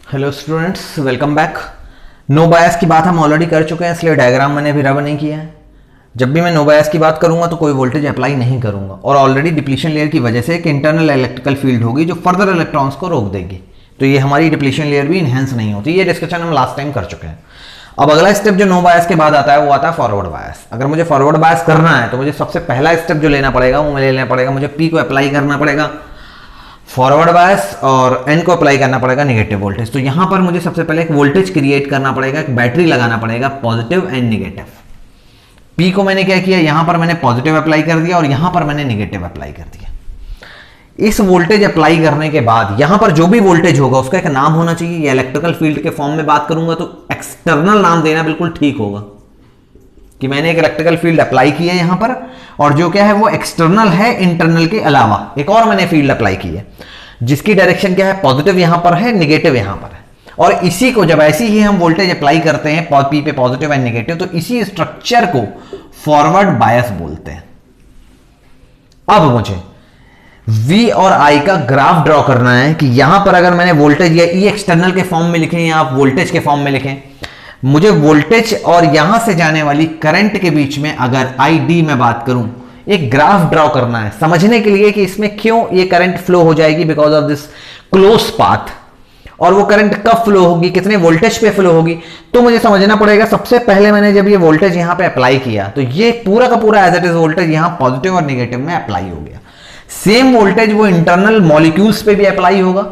Hello students, welcome back. No bias की बात हम ऑलरेडी कर चुके हैं, इसलिए डायग्राम मैंने अभी रब नहीं किया है। जब भी मैं नो बायस की बात करूंगा तो कोई वोल्टेज अप्लाई नहीं करूंगा, और ऑलरेडी डिप्लीशन लेयर की वजह से एक इंटरनल इलेक्ट्रिकल फील्ड होगी जो फर्दर इलेक्ट्रॉन्स को रोक देगी, तो ये हमारी डिप्लीशन लेयर भी इनहेंस नहीं होती। ये डिस्कशन हम लास्ट टाइम कर चुके हैं। अब अगला स्टेप जो नो बायस के बाद आता है वो आता है फॉरवर्ड बायस। अगर मुझे फॉरवर्ड बायस करना है तो मुझे सबसे पहला स्टेप जो लेना पड़ेगा वो लेना पड़ेगा, मुझे पी को अप्लाई करना पड़ेगा फॉरवर्ड बायस, और एन को अप्लाई करना पड़ेगा नेगेटिव वोल्टेज। तो यहां पर मुझे सबसे पहले एक वोल्टेज क्रिएट करना पड़ेगा, एक बैटरी लगाना पड़ेगा, पॉजिटिव एंड नेगेटिव। पी को मैंने क्या किया, यहां पर मैंने पॉजिटिव अप्लाई कर दिया और यहां पर मैंने नेगेटिव अप्लाई कर दिया। इस वोल्टेज अप्लाई करने के बाद यहां पर जो भी वोल्टेज होगा उसका एक नाम होना चाहिए। ये इलेक्ट्रिकल फील्ड के फॉर्म में बात करूंगा तो एक्सटर्नल नाम देना बिल्कुल ठीक होगा कि मैंने एक इलेक्ट्रिकल फील्ड अप्लाई की है यहां पर, और जो क्या है वो एक्सटर्नल है, इंटरनल के अलावा एक और मैंने फील्ड अप्लाई की है जिसकी डायरेक्शन क्या है, पॉजिटिव यहां पर है, नेगेटिव यहां पर है। और इसी को जब ऐसी ही हम वोल्टेज अप्लाई करते हैं पी पे पॉजिटिव एंड नेगेटिव, तो इसी स्ट्रक्चर को फॉरवर्ड बायस बोलते हैं। अब मुझे V और I का ग्राफ ड्रॉ करना है कि यहां पर अगर मैंने वोल्टेज या E एक्सटर्नल के फॉर्म में लिखें या आप वोल्टेज के फॉर्म में लिखें, मुझे वोल्टेज और यहां से जाने वाली करंट के बीच में अगर ID में बात करूं, एक ग्राफ ड्रॉ करना है समझने के लिए कि इसमें क्यों ये करंट फ्लो हो जाएगी because of this close path, और वो करंट कब फ्लो होगी, कितने वोल्टेज पे फ्लो होगी। तो मुझे समझना पड़ेगा सबसे पहले मैंने जब ये वोल्टेज यहां पे अप्लाई किया तो ये पूरा का पूरा एज इट इज वोल्टेज यहां पॉजिटिव और नेगेटिव में अप्लाई हो गया। सेम वोल्टेज वो इंटरनल मॉलिक्यूल्स पे भी अप्लाई होगा।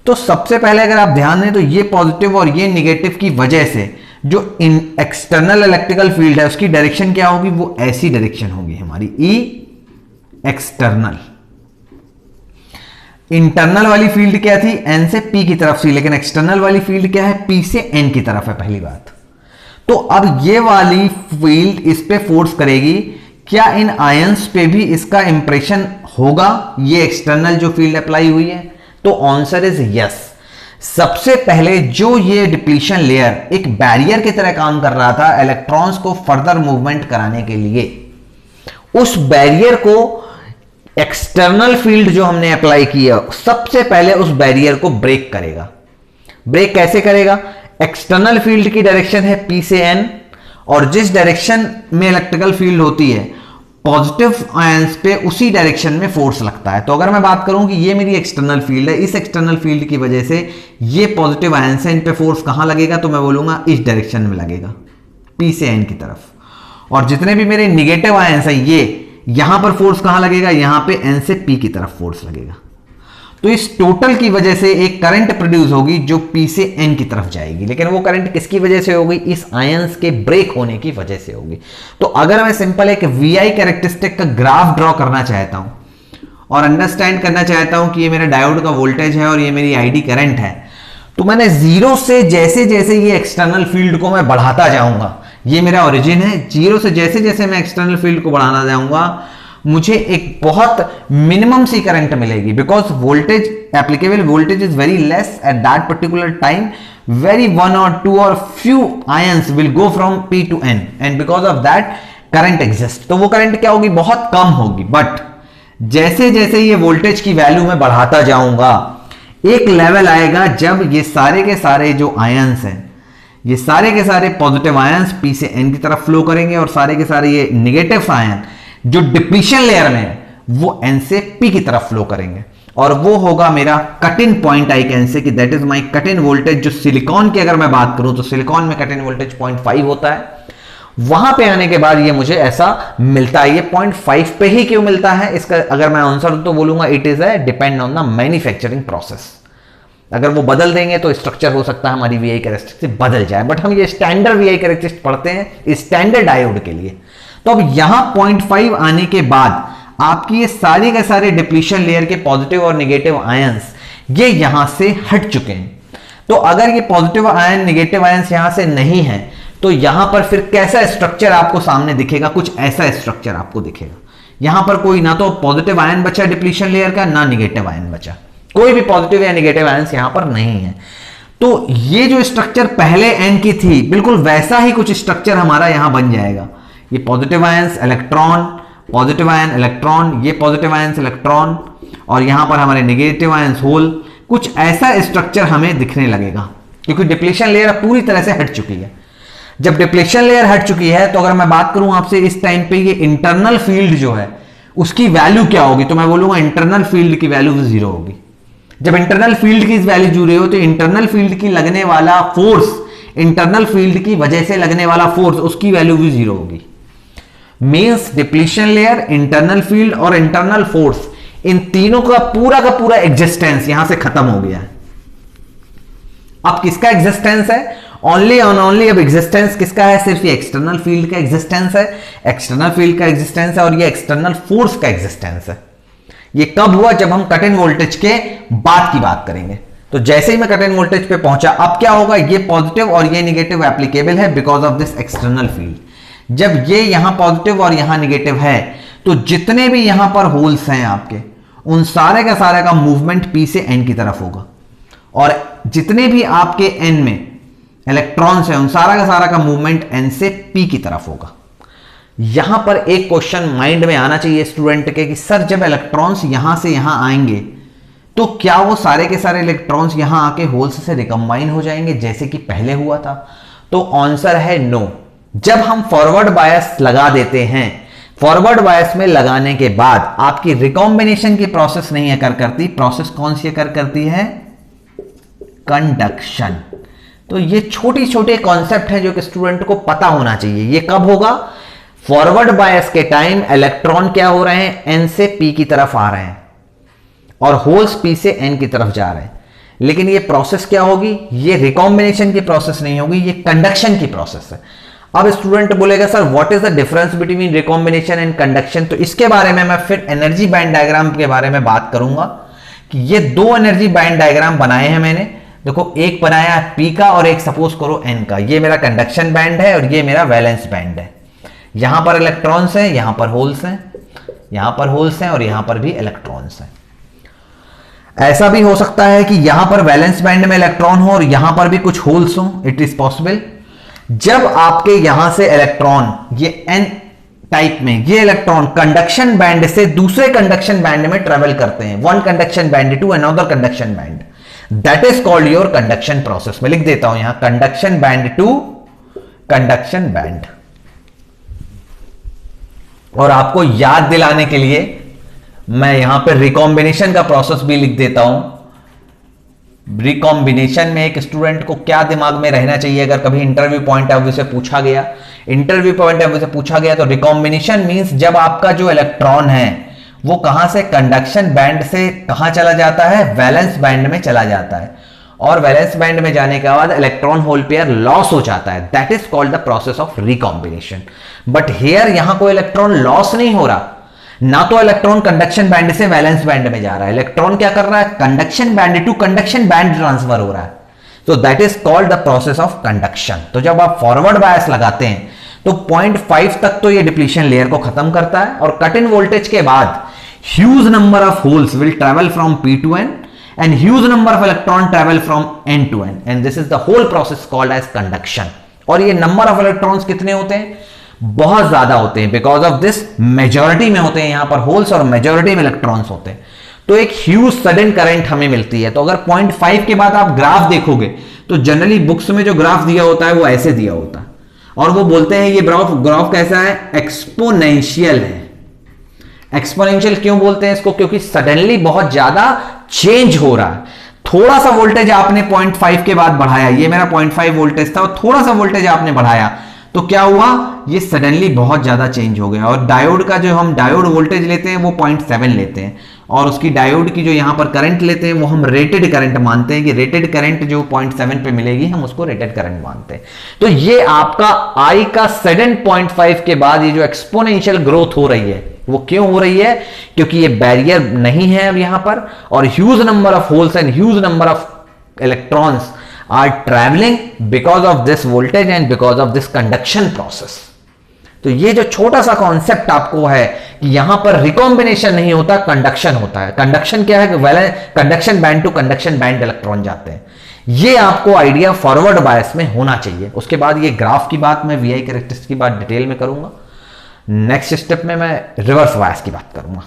तो सबसे पहले अगर आप ध्यान दें तो ये पॉजिटिव और ये नेगेटिव की वजह से जो एक्सटर्नल इलेक्ट्रिकल फील्ड है उसकी डायरेक्शन क्या होगी, वो ऐसी डायरेक्शन होगी हमारी ई एक्सटर्नल। इंटरनल वाली फील्ड क्या थी, एन से पी की तरफ थी, लेकिन एक्सटर्नल वाली फील्ड क्या है, पी से एन की तरफ है। पहली बात तो अब ये वाली फील्ड इस पे फोर्स करेगी, क्या इन आयंस पे भी इसका इंप्रेशन होगा, ये एक्सटर्नल जो फील्ड अप्लाई हुई है। तो आंसर इज यस। सबसे पहले जो ये डिप्लीशन लेयर एक बैरियर की तरह काम कर रहा था इलेक्ट्रॉन्स को फर्दर मूवमेंट कराने के लिए, उस बैरियर को एक्सटर्नल फील्ड जो हमने अप्लाई किया सबसे पहले उस बैरियर को ब्रेक करेगा। ब्रेक कैसे करेगा, एक्सटर्नल फील्ड की डायरेक्शन है पी से एन, और जिस डायरेक्शन में इलेक्ट्रिकल फील्ड होती है पॉजिटिव आयंस पे उसी डायरेक्शन में फोर्स लगता है। तो अगर मैं बात करूं कि ये मेरी एक्सटर्नल फील्ड है, इस एक्सटर्नल फील्ड की वजह से ये पॉजिटिव आयंस है, इन पे फोर्स कहां लगेगा, तो मैं बोलूंगा इस डायरेक्शन में लगेगा, पी से एन की तरफ। और जितने भी मेरे नेगेटिव आयंस है ये यहां पर फोर्स कहां लगेगा, यहां पे एन से पी की तरफ फोर्स लगेगा। तो इस टोटल की वजह से एक करंट प्रोड्यूस होगी जो पी से एन की तरफ जाएगी, लेकिन वो करंट किसकी वजह से होगी, इस आयंस के ब्रेक होने की वजह से होगी। तो अगर मैं सिंपल एक VI कैरेक्टरिस्टिक का ग्राफ ड्रॉ करना चाहता हूं और अंडरस्टैंड करना चाहता हूं कि ये मेरा डायोड का वोल्टेज है और ये मेरी ID करंट है, तो मैंने जीरो से जैसे जैसे ये एक्सटर्नल फील्ड को मैं बढ़ाता जाऊंगा, ये मेरा ओरिजिन है, जीरो से जैसे जैसे मैं एक्सटर्नल फील्ड को बढ़ाना जाऊंगा मुझे एक बहुत मिनिमम सी करंट मिलेगी, because voltage applicable voltage is very less at that particular time, very one और टू और few ions will go from P to N and because of that current exist. तो वो करंट क्या होगी, बहुत कम होगी। But जैसे जैसे ये वोल्टेज की वैल्यू में बढ़ाता जाऊंगा एक लेवल आएगा जब ये सारे के सारे जो आयंस हैं, ये सारे के सारे पॉजिटिव आयंस P से N की तरफ फ्लो करेंगे और सारे के सारे ये नेगेटिव आयन जो डिप्लीशन लेयर में है वो N से P की तरफ फ्लो करेंगे, और वो होगा मेरा cut in point. I can say कि that is my cut in voltage. जो सिलिकॉन की अगर मैं बात करूं तो सिलिकॉन में कट इन वोल्टेज 0.5 होता है। वहां पे आने के बाद ये मुझे ऐसा मिलता है। ये 0.5 पे ही क्यों मिलता है, इसका अगर मैं आंसर दूं तो बोलूंगा it is a depend on the manufacturing process. अगर वो बदल देंगे तो स्ट्रक्चर हो सकता है हमारी VI कैरेक्टरिस्टिक से बदल जाए, बट हम ये स्टैंडर्ड VI कैरेक्टरिस्टिक पढ़ते हैं स्टैंडर्ड डायोड के लिए। तो अब यहां 0.5 आने के बाद आपकी ये सारे के सारे डिप्लीशन लेयर के पॉजिटिव और नेगेटिव आयंस ये यहां से हट चुके हैं। तो अगर ये पॉजिटिव आयन नेगेटिव आयंस यहां से नहीं है तो यहां पर फिर कैसा स्ट्रक्चर आपको सामने दिखेगा, कुछ ऐसा स्ट्रक्चर आपको दिखेगा। यहां पर कोई ना तो पॉजिटिव आयन बचा डिप्लीशन लेयर का, ना नेगेटिव आयन बचा, कोई भी पॉजिटिव या नेगेटिव आयंस यहां पर नहीं है। तो ये जो स्ट्रक्चर पहले N की थी बिल्कुल वैसा ही कुछ स्ट्रक्चर हमारा यहां बन जाएगा। ये positive ions electron, positive ion electron, ये पॉजिटिव आयंस इलेक्ट्रॉन, और यहां पर हमारे नेगेटिव आयंस होल, कुछ ऐसा स्ट्रक्चर हमें दिखने लगेगा, क्योंकि डिप्लीशन लेयर पूरी तरह से हट चुकी है। जब डिप्लीशन लेयर हट चुकी है तो अगर मैं बात करूं आपसे इस टाइम पे ये इंटरनल फील्ड जो है उसकी वैल्यू क्या होगी, तो मैं बोलूंगा इंटरनल फील्ड की वैल्यू 0 होगी। जब इंटरनल फील्ड की वैल्यू 0 हो तो इंटरनल फील्ड की लगने वाला फोर्स, इंटरनल फील्ड की वजह से लगने वाला फोर्स, उसकी वैल्यू भी 0 होगी। Means depletion layer, internal field और इंटरनल फोर्स, इन तीनों का पूरा एग्जिस्टेंस यहां से खत्म हो गया है। अब किसका एग्जिस्टेंस है? ओनली ऑन ओनली अब एग्जिस्टेंस किसका है? सिर्फ ये एक्सटर्नल फील्ड का एग्जिस्टेंस है, एक्सटर्नल फील्ड का एग्जिस्टेंस है और ये एक्सटर्नल फोर्स का एग्जिस्टेंस है। ये कब हुआ? जब हम कट इन वोल्टेज के बाद की बात करेंगे। तो जैसे ही मैं कट इन वोल्टेज पे पहुंचा, अब क्या होगा? ये पॉजिटिव और ये निगेटिव एप्लीकेबल है because of this external field. जब ये यहां पॉजिटिव और यहां निगेटिव है तो जितने भी यहां पर होल्स हैं आपके, उन सारे का मूवमेंट P से N की तरफ होगा, और जितने भी आपके N में इलेक्ट्रॉन्स हैं उन सारा का मूवमेंट N से P की तरफ होगा। यहां पर एक क्वेश्चन माइंड में आना चाहिए स्टूडेंट के कि सर जब इलेक्ट्रॉन्स यहां से यहां आएंगे तो क्या वो सारे के सारे इलेक्ट्रॉन्स यहां आके होल्स से रिकंबाइन हो जाएंगे जैसे कि पहले हुआ था? तो आंसर है नो। जब हम फॉरवर्ड बायस लगा देते हैं, फॉरवर्ड बायस में लगाने के बाद आपकी रिकॉम्बिनेशन की प्रोसेस नहीं अकर करती। प्रोसेस कौन सी अकर करती है? कंडक्शन। तो ये छोटे छोटे कॉन्सेप्ट हैं जो कि स्टूडेंट को पता होना चाहिए। ये कब होगा? फॉरवर्ड बायस के टाइम इलेक्ट्रॉन क्या हो रहे हैं? N से P की तरफ आ रहे हैं और होल्स P से N की तरफ जा रहे हैं। लेकिन ये प्रोसेस क्या होगी? ये रिकॉम्बिनेशन की प्रोसेस नहीं होगी, ये कंडक्शन की प्रोसेस है। अब स्टूडेंट बोलेगा sir what is the difference between recombination and conduction? तो इसके बारे में मैं फिर एनर्जी बैंड डायग्राम के बारे में बात करूंगा कि ये दो एनर्जी बैंड डायग्राम बनाए हैं मैंने। देखो, एक बनाया है P का और एक सपोज करो N का। ये मेरा कंडक्शन बैंड है और ये मेरा वैलेंस बैंड है। यहां पर इलेक्ट्रॉन्स हैं, यहां पर होल्स हैं, यहां पर होल्स हैं और यहां पर भी इलेक्ट्रॉन्स हैं। ऐसा भी हो सकता है कि यहां पर वैलेंस बैंड में इलेक्ट्रॉन हो और यहां पर भी कुछ होल्स हो। It is possible. जब आपके यहां से इलेक्ट्रॉन ये N टाइप में ये इलेक्ट्रॉन कंडक्शन बैंड से दूसरे कंडक्शन बैंड में ट्रेवल करते हैं, one conduction band to another conduction band, that is called your conduction process. मैं लिख देता हूं यहां conduction band to conduction band. और आपको याद दिलाने के लिए मैं यहां पे रिकॉम्बिनेशन का प्रोसेस भी लिख देता हूं। रिकॉम्बिनेशन में एक स्टूडेंट को क्या दिमाग में रहना चाहिए अगर कभी इंटरव्यू पॉइंट ऑफ व्यू से पूछा गया, इंटरव्यू पॉइंट ऑफ व्यू से पूछा गया तो रिकॉम्बिनेशन मींस जब आपका जो इलेक्ट्रॉन है वो कहां से कंडक्शन बैंड से कहां चला जाता है? वैलेंस बैंड में चला जाता है, और वैलेंस बैंड में जाने के बाद इलेक्ट्रॉन होल पेयर लॉस हो जाता है। That is called the process of recombination. But here यहां कोई इलेक्ट्रॉन लॉस नहीं हो रहा, ना तो इलेक्ट्रॉन कंडक्शन बैंड से वैलेंस बैंड में जा रहा है। इलेक्ट्रॉन क्या कर रहा है? Conduction band to conduction band transfer हो रहा है। तो that is called the process of conduction. तो जब आप फॉरवर्ड बायस लगाते हैं तो 0.5 तक तो ये डिप्लीशन लेयर को खत्म करता है, और कट इन वोल्टेज के बाद huge number of holes will travel from P to N and huge number of electron travel from N to N, and this is the whole process called as conduction। और ये number of electrons कितने होते हैं? बहुत ज्यादा होते हैं। Because of this majority में होते हैं यहां पर होल्स और मेजॉरिटी में इलेक्ट्रॉन्स होते हैं। तो एक ह्यूज सडन करंट हमें मिलती है। तो अगर 0.5 के बाद आप ग्राफ देखोगे तो जनरली बुक्स में जो ग्राफ दिया होता है वो ऐसे दिया होता है, और वो बोलते हैं ये ग्राफ कैसा है? एक्सपोनेंशियल है। एक्सपोनेंशियल क्यों बोलते हैं इसको? क्योंकि सडनली बहुत ज्यादा चेंज हो रहा है। थोड़ा सा वोल्टेज आपने 0.5 के बाद बढ़ाया, ये मेरा 0.5 वोल्टेज था, और थोड़ा सा वोल्टेज आपने बढ़ाया तो क्या हुआ? ये सडनली बहुत ज्यादा चेंज हो गया। और डायोड का जो हम डायोड वोल्टेज लेते हैं वो 0.7 लेते हैं, और उसकी डायोड की जो यहां पर करंट लेते हैं वो हम रेटेड करंट मानते हैं कि रेटेड करंट जो 0.7 पे मिलेगी हम उसको रेटेड करंट मानते हैं। तो ये आपका आई का सडन 0.5 के बाद ये जो एक्सपोनेंशियल ग्रोथ हो रही है वो क्यों हो रही है? क्योंकि ये बैरियर नहीं है अब यहां पर, और huge number of holes and huge number of electrons are travelling because of this voltage and because of this conduction process. तो ये जो छोटा सा कॉन्सेप्ट आपको है कि यहां पर रिकॉम्बिनेशन नहीं होता, कंडक्शन होता है। कंडक्शन क्या है कि conduction band to conduction band electron जाते हैं। ये आपको आइडिया फॉरवर्ड बायस में होना चाहिए। उसके बाद ये ग्राफ की बात मैं VI कैरेक्टरिस्टिक्स की बात डिटेल में करूंगा। नेक्स्ट स्टेप में मैं रिवर्स बायस की बात करूंगा।